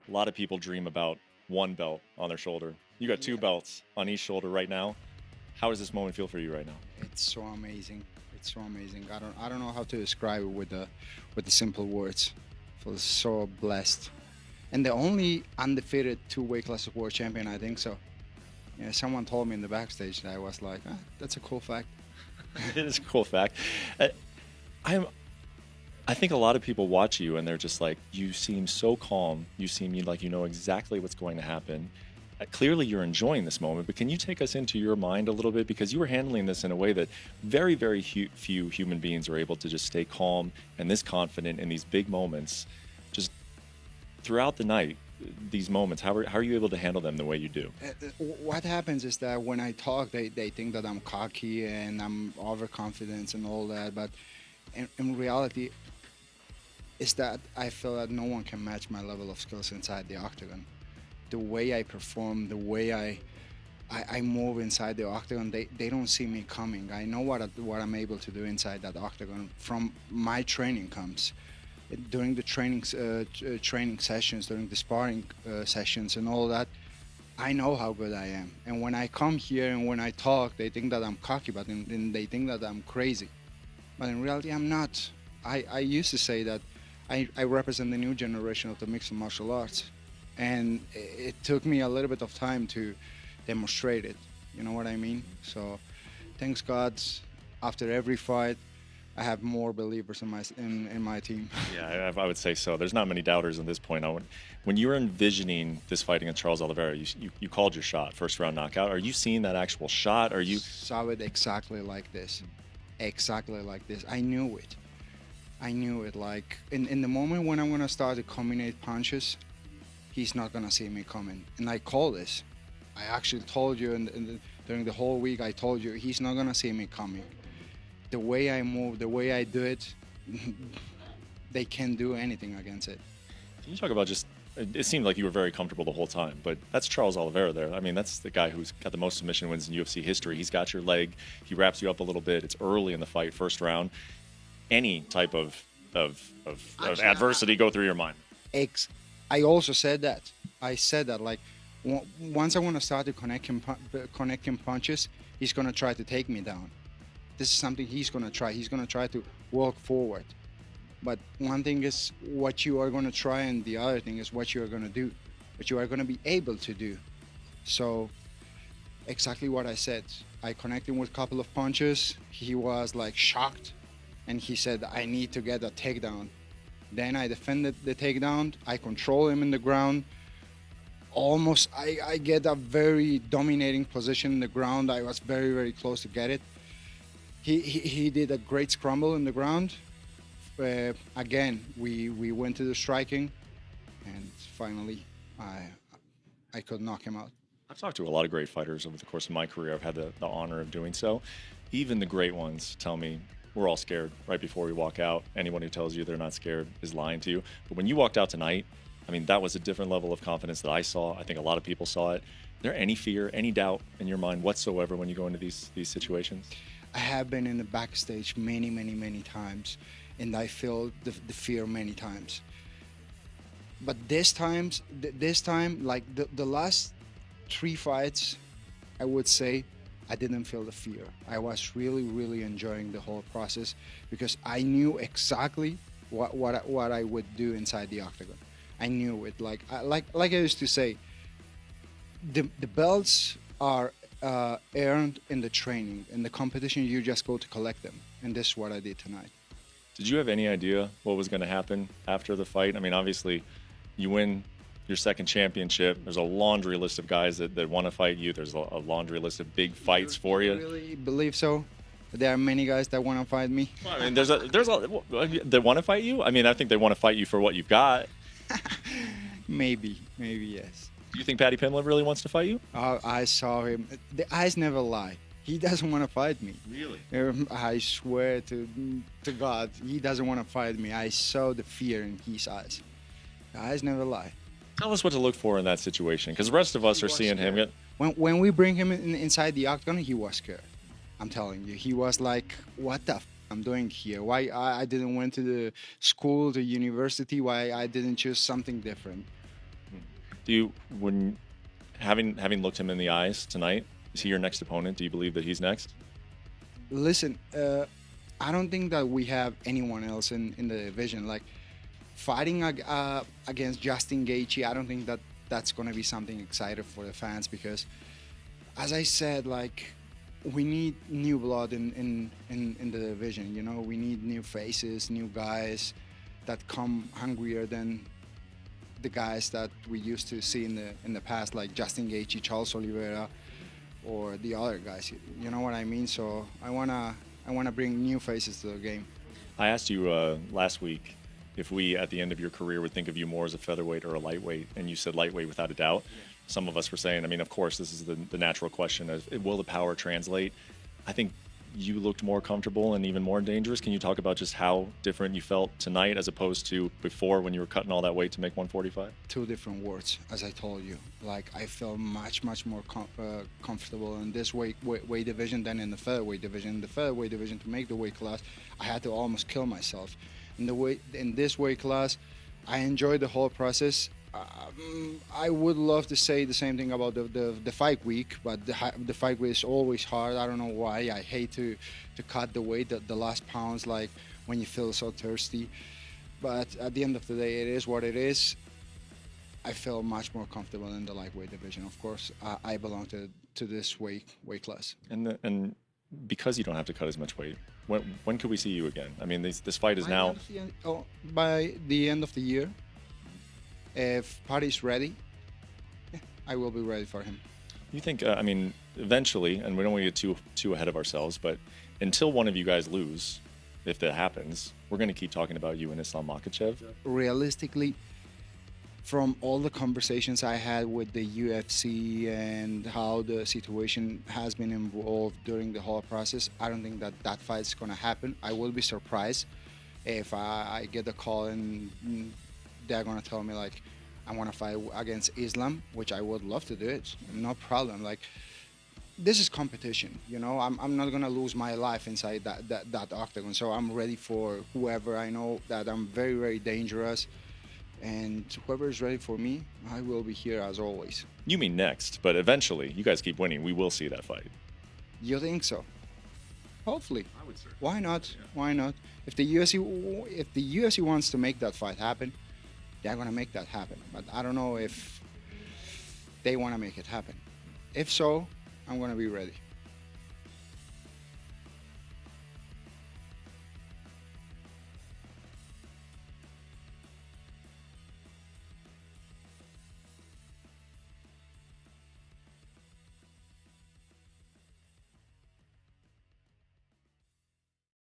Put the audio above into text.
A lot of people dream about one belt on their shoulder. You got two belts on each shoulder right now. How does this moment feel for you right now? It's so amazing. It's so amazing. I don't know how to describe it with the simple words. I feel so blessed. And the only undefeated two weight classes world champion, I think so. Yeah, someone told me in the backstage that I was like, that's a cool fact. It is a cool fact. Uh, I'm. I think a lot of people watch you and they're just like, you seem so calm. You seem like you know exactly what's going to happen. Clearly, you're enjoying this moment, but can you take us into your mind a little bit? Because you were handling this in a way that very, very few human beings are able to just stay calm and this confident in these big moments. Just throughout the night, these moments, how are you able to handle them the way you do? What happens is that when I talk, they think that I'm cocky and I'm overconfident and all that. But in reality, is that I feel that no one can match my level of skills inside the octagon. The way I perform, the way I move inside the octagon, they don't see me coming. I know what I'm able to do inside that octagon from my training comes. During the training sessions, during the sparring sessions and all that, I know how good I am. And when I come here and when I talk, they think that I'm cocky, but then they think that I'm crazy. But in reality, I'm not. I used to say that I represent the new generation of the mixed martial arts. And it took me a little bit of time to demonstrate it. You know what I mean? So thanks God, after every fight, I have more believers in my team. Yeah, I would say so. There's not many doubters at this point. When you were envisioning this fight against Charles Oliveira, you called your shot, first round knockout. Are you seeing that actual shot? Are you Saw it exactly like this. Exactly like this. I knew it. I knew it. Like in the moment when I'm gonna start to combine punches, he's not gonna see me coming. And I call this. I actually told you during the whole week. I told you he's not gonna see me coming. The way I move, the way I do it, they can't do anything against it. Can you talk about just? It seemed like you were very comfortable the whole time, but that's Charles Oliveira there. I mean, that's the guy who's got the most submission wins in UFC history. He's got your leg. He wraps you up a little bit. It's early in the fight, first round. Any type of Actually, adversity go through your mind? I also said that. I said that like once I want to start to connecting punches, he's gonna try to take me down. This is something he's gonna try. He's gonna try to walk forward. But one thing is what you are gonna try, and the other thing is what you are gonna do, what you are gonna be able to do. So exactly what I said. I connected with a couple of punches. He was like shocked, and he said, "I need to get a takedown." Then I defended the takedown. I control him in the ground. Almost, I get a very dominating position in the ground. I was very, very close to get it. He did a great scramble in the ground. Again, we went to the striking, and finally, I could knock him out. I've talked to a lot of great fighters over the course of my career. I've had the honor of doing so. Even the great ones tell me we're all scared right before we walk out. Anyone who tells you they're not scared is lying to you. But when you walked out tonight, I mean, that was a different level of confidence that I saw. I think a lot of people saw it. Is there any fear, any doubt in your mind whatsoever when you go into these situations? I have been in the backstage many, many, many times, and I feel the fear many times. But this time, like the last three fights, I would say I didn't feel the fear. I was really, really enjoying the whole process because I knew exactly what I would do inside the octagon. I knew it. Like I used to say, the belts are earned in the training. In the competition, you just go to collect them, and this is what I did tonight. Did you have any idea what was going to happen after the fight? I mean, obviously, you win your second championship. There's a laundry list of guys that want to fight you. There's a laundry list of big fights for you. I really believe so. There are many guys that want to fight me. Well, I mean, there's a that want to fight you. I mean, I think they want to fight you for what you've got. Maybe yes. Do you think Paddy Pimblett really wants to fight you? I saw him. The eyes never lie. He doesn't want to fight me. Really? I swear to God, he doesn't want to fight me. I saw the fear in his eyes. The eyes never lie. Tell us what to look for in that situation, because the rest of us are seeing him. When we bring him inside the octagon, he was scared. I'm telling you, he was like, "What the I'm doing here? Why I didn't went to the school, the university? Why I didn't choose something different?" Do you, when having looked him in the eyes tonight, is he your next opponent? Do you believe that he's next? Listen, I don't think that we have anyone else in the division. Like fighting against Justin Gaethje, I don't think that that's going to be something exciting for the fans because, as I said, like we need new blood in the division. You know, we need new faces, new guys that come hungrier than the guys that we used to see in the past, like Justin Gaethje, Charles Oliveira, or the other guys. You know what I mean? So I wanna bring new faces to the game. I asked you last week if we, at the end of your career, would think of you more as a featherweight or a lightweight, and you said lightweight without a doubt. Some of us were saying, I mean, of course, this is the natural question of will the power translate? I think you looked more comfortable and even more dangerous. Can you talk about just how different you felt tonight as opposed to before when you were cutting all that weight to make 145? Two different words, as I told you. Like I felt much more comfortable in this weight division than in the featherweight division. In the featherweight division, to make the weight class, I had to almost kill myself. In this weight class, I enjoyed the whole process. I would love to say the same thing about the fight week, but the fight week is always hard. I don't know why. I hate to cut the weight, the last pounds, like when you feel so thirsty. But at the end of the day, it is what it is. I feel much more comfortable in the lightweight division. Of course, I belong to this weight class. And because you don't have to cut as much weight, when could we see you again? I mean, this fight is now. By the end of the year, if Paddy's ready, I will be ready for him. You think? I mean, eventually, and we don't want to get too ahead of ourselves, but until one of you guys lose, if that happens, we're going to keep talking about you and Islam Makhachev. Realistically, from all the conversations I had with the UFC and how the situation has been involved during the whole process, I don't think that fight is going to happen. I will be surprised if I get a call and they're going to tell me, like, I want to fight against Islam, which I would love to do it. No problem. Like, this is competition, you know. I'm not going to lose my life inside that octagon. So I'm ready for whoever. I know that I'm very dangerous. And whoever is ready for me, I will be here as always. You mean next, but eventually, you guys keep winning, we will see that fight. You think so? Hopefully. I would certainly. Why not? Yeah. Why not? If the UFC wants to make that fight happen, they're gonna make that happen. But I don't know if they want to make it happen. If so, I'm gonna be ready.